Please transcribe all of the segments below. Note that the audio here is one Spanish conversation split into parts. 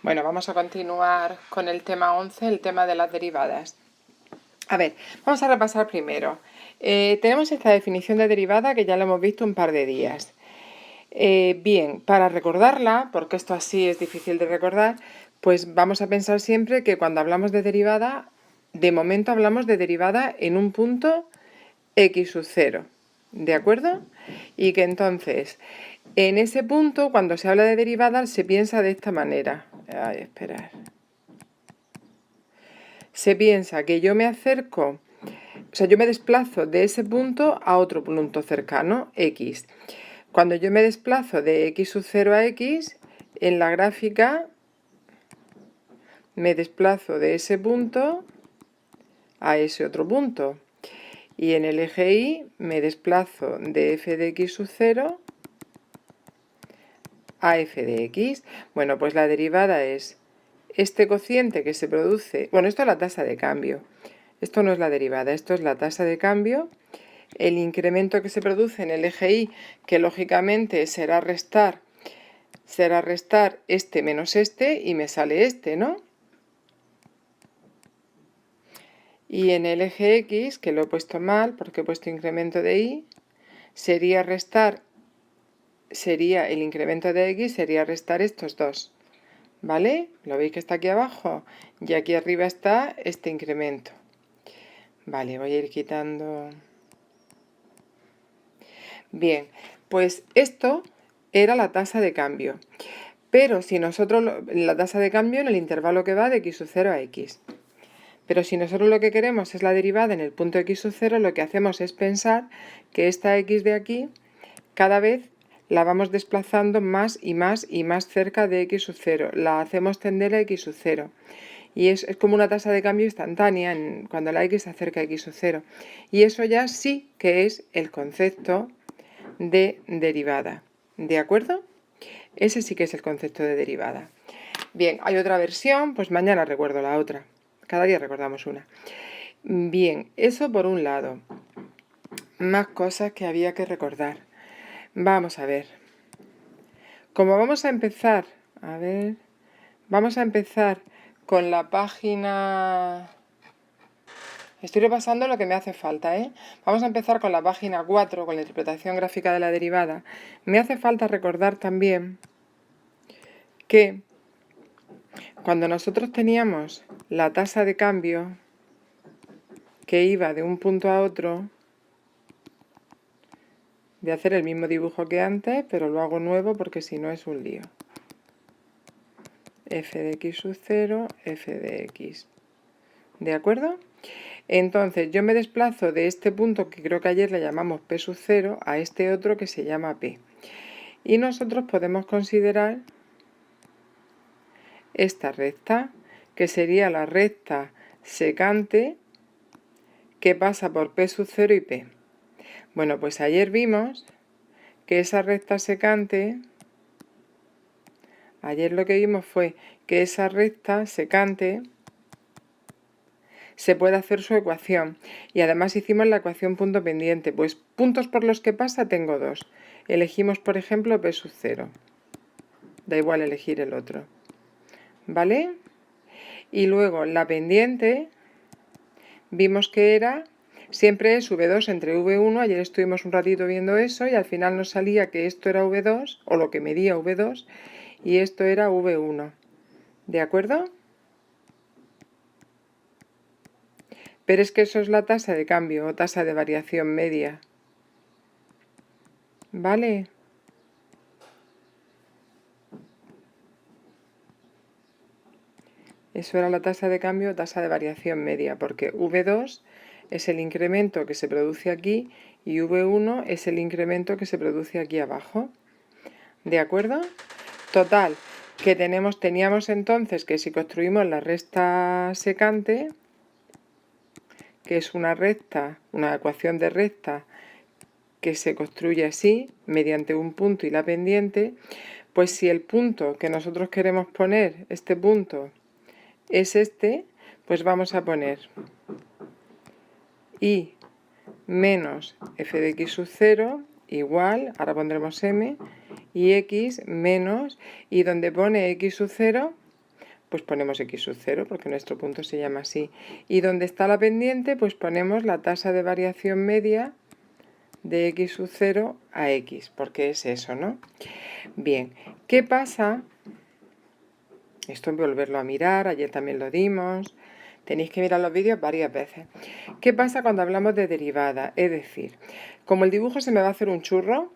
Bueno, vamos a continuar con el tema 11, el tema de las derivadas. A ver, vamos a repasar primero. Tenemos esta definición de derivada que ya la hemos visto un par de días. Bien, para recordarla, porque esto así es difícil de recordar, pues vamos a pensar siempre que cuando hablamos de derivada, de momento hablamos de derivada en un punto x sub 0, ¿de acuerdo? Y que entonces, en ese punto, cuando se habla de derivada, se piensa de esta manera. Ay, esperar. Se piensa que yo me acerco, o sea, yo me desplazo de ese punto a otro punto cercano, x. Cuando yo me desplazo de x sub 0 a x, en la gráfica me desplazo de ese punto a ese otro punto. Y en el eje y me desplazo de f de x sub 0 a f de x. Bueno, pues la derivada es este cociente que se produce, bueno, esto es la tasa de cambio. Esto no es la derivada, esto es la tasa de cambio. El incremento que se produce en el eje y, que lógicamente será restar este menos este y me sale este, ¿no? Y en el eje x, que lo he puesto mal porque he puesto incremento de y, sería el incremento de x, sería restar estos dos. ¿Vale? ¿Lo veis que está aquí abajo? Y aquí arriba está este incremento. Vale, voy a ir quitando. Bien, pues esto era la tasa de cambio. Pero si nosotros, la tasa de cambio en el intervalo que va de x sub 0 a x. Pero si nosotros lo que queremos es la derivada en el punto x sub 0, lo que hacemos es pensar que esta x de aquí, cada vez la vamos desplazando más y más y más cerca de x sub 0. La hacemos tender a x sub 0. Y es como una tasa de cambio instantánea cuando la x se acerca a x sub 0. Y eso ya sí que es el concepto de derivada. ¿De acuerdo? Ese sí que es el concepto de derivada. Bien, hay otra versión, pues mañana recuerdo la otra. Cada día recordamos una. Bien, eso por un lado. Más cosas que había que recordar. Vamos a ver. Como vamos a empezar, vamos a empezar con la página. Estoy repasando lo que me hace falta, ¿eh? Vamos a empezar con la página 4, con la interpretación gráfica de la derivada. Me hace falta recordar también que cuando nosotros teníamos la tasa de cambio que iba de un punto a otro, voy a hacer el mismo dibujo que antes, pero lo hago nuevo porque si no es un lío. F de x sub 0, f de x. ¿De acuerdo? Entonces yo me desplazo de este punto que creo que ayer le llamamos P sub 0 a este otro que se llama P. Y nosotros podemos considerar esta recta, que sería la recta secante que pasa por P sub 0 y P. Bueno, pues ayer vimos que esa recta secante, ayer lo que vimos fue que esa recta secante se puede hacer su ecuación. Y además hicimos la ecuación punto pendiente. Pues puntos por los que pasa tengo dos. Elegimos, por ejemplo, P sub 0. Da igual elegir el otro. ¿Vale? Y luego la pendiente, vimos que era, siempre es V2 entre V1. Ayer estuvimos un ratito viendo eso y al final nos salía que esto era V2, o lo que medía V2, y esto era V1. ¿De acuerdo? Pero es que eso es la tasa de cambio o tasa de variación media. ¿Vale? Eso era la tasa de cambio o tasa de variación media, porque V2 es el incremento que se produce aquí y V1 es el incremento que se produce aquí abajo. ¿De acuerdo? Total, que teníamos entonces que si construimos la recta secante, que es una recta, una ecuación de recta que se construye así, mediante un punto y la pendiente, pues si el punto que nosotros queremos poner, este punto, es este, pues vamos a poner y menos f de x sub 0 igual, ahora pondremos m, y x menos, y donde pone x sub 0, pues ponemos x sub 0, porque nuestro punto se llama así. Y donde está la pendiente, pues ponemos la tasa de variación media de x sub 0 a x, porque es eso, ¿no? Bien, ¿qué pasa? Esto volverlo a mirar, ayer también lo dimos. Tenéis que mirar los vídeos varias veces. ¿Qué pasa cuando hablamos de derivada? Es decir, como el dibujo se me va a hacer un churro,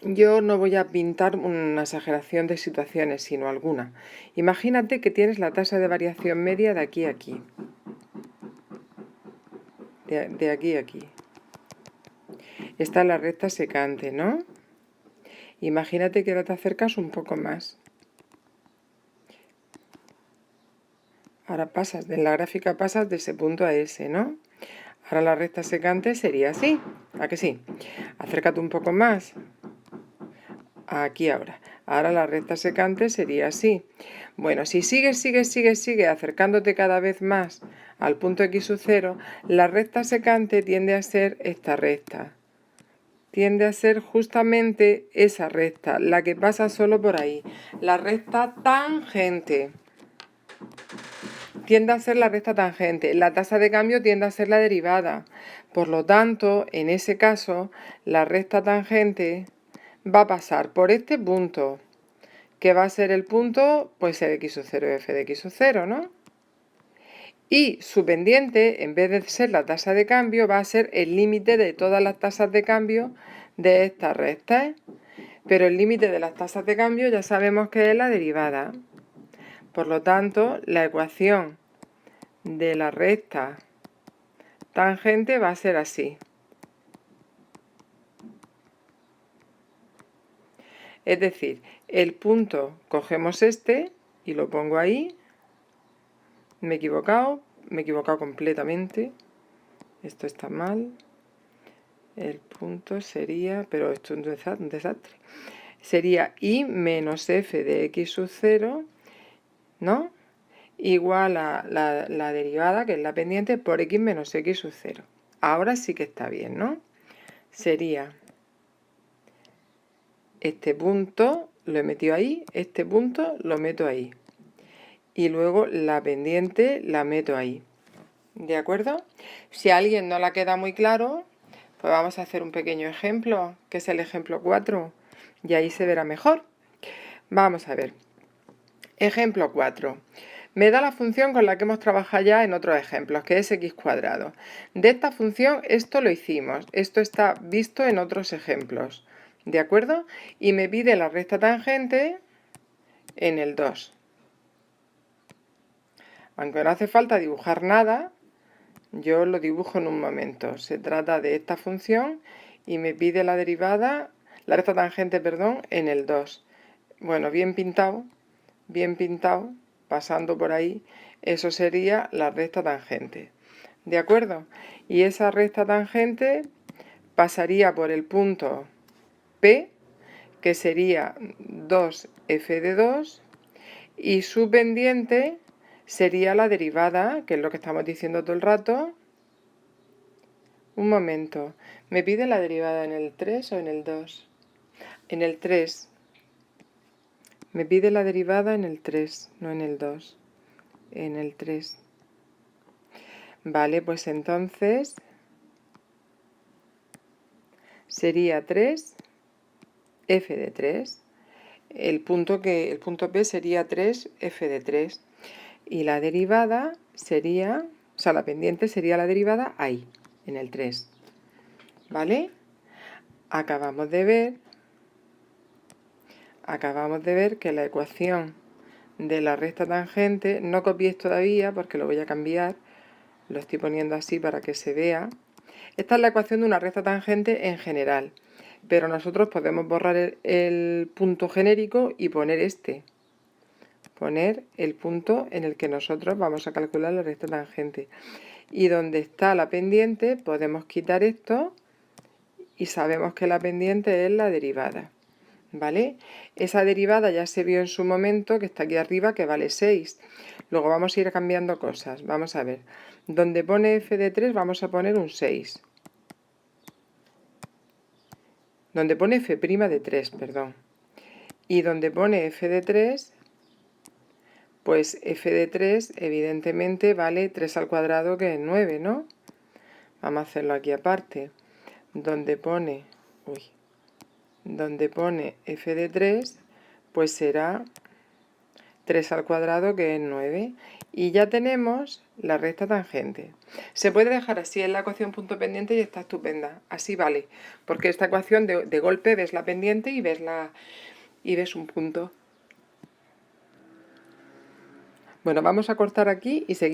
yo no voy a pintar una exageración de situaciones, sino alguna. Imagínate que tienes la tasa de variación media de aquí a aquí. De aquí a aquí. Esta es la recta secante, ¿no? Imagínate que ahora te acercas un poco más. Ahora pasas, en la gráfica pasas de ese punto a ese, ¿no? Ahora la recta secante sería así, ¿a que sí? Acércate un poco más. Aquí ahora. Ahora la recta secante sería así. Bueno, si sigues acercándote cada vez más al punto x sub 0, la recta secante tiende a ser esta recta. Tiende a ser justamente esa recta, la que pasa solo por ahí. La recta tangente. Tiende a ser la recta tangente. La tasa de cambio tiende a ser la derivada. Por lo tanto, en ese caso, la recta tangente va a pasar por este punto, que va a ser el punto, pues el x sub 0 f de x sub 0, ¿no? Y su pendiente, en vez de ser la tasa de cambio, va a ser el límite de todas las tasas de cambio de estas rectas. Pero el límite de las tasas de cambio ya sabemos que es la derivada. Por lo tanto, la ecuación de la recta tangente va a ser así. Es decir, el punto, cogemos este y lo pongo ahí. Me he equivocado completamente. Esto está mal. El punto sería, pero esto es un desastre. Sería y menos f de x sub 0, ¿no? Igual a la derivada, que es la pendiente, por x menos x sub 0. Ahora sí que está bien, ¿no? Sería este punto, lo he metido ahí, este punto lo meto ahí. Y luego la pendiente la meto ahí. ¿De acuerdo? Si a alguien no la queda muy claro, pues vamos a hacer un pequeño ejemplo, que es el ejemplo 4, y ahí se verá mejor. Vamos a ver. Ejemplo 4. Me da la función con la que hemos trabajado ya en otros ejemplos, que es x cuadrado. De esta función esto lo hicimos, esto está visto en otros ejemplos, ¿de acuerdo? Y me pide la recta tangente en el 2. Aunque no hace falta dibujar nada, yo lo dibujo en un momento. Se trata de esta función y me pide la derivada, la recta tangente, perdón, en el 2. Bueno, bien pintado, pasando por ahí, eso sería la recta tangente. ¿De acuerdo? Y esa recta tangente pasaría por el punto P, que sería 2f de 2, y su pendiente sería la derivada, que es lo que estamos diciendo todo el rato. Un momento, ¿me pide la derivada en el 3 o en el 2? En el 3. Me pide la derivada en el 3, no en el 2. En el 3. Vale, pues entonces sería 3, f de 3. El punto P sería 3, f de 3. Y la derivada sería, o sea, la pendiente sería la derivada ahí, en el 3. ¿Vale? Acabamos de ver que la ecuación de la recta tangente, no copiéis todavía porque lo voy a cambiar, lo estoy poniendo así para que se vea. Esta es la ecuación de una recta tangente en general, pero nosotros podemos borrar el punto genérico y poner este. Poner el punto en el que nosotros vamos a calcular la recta tangente. Y donde está la pendiente podemos quitar esto y sabemos que la pendiente es la derivada. ¿Vale? Esa derivada ya se vio en su momento, que está aquí arriba, que vale 6. Luego vamos a ir cambiando cosas. Vamos a ver. Donde pone f de 3 vamos a poner un 6. Donde pone f' de 3, perdón. Y donde pone f de 3 pues f de 3 evidentemente vale 3 al cuadrado, que es 9, ¿no? Vamos a hacerlo aquí aparte. Donde pone f de 3, pues será 3 al cuadrado, que es 9. Y ya tenemos la recta tangente. Se puede dejar así en la ecuación punto pendiente y está estupenda. Así vale, porque esta ecuación de golpe ves la pendiente y ves un punto. Bueno, vamos a cortar aquí y seguimos.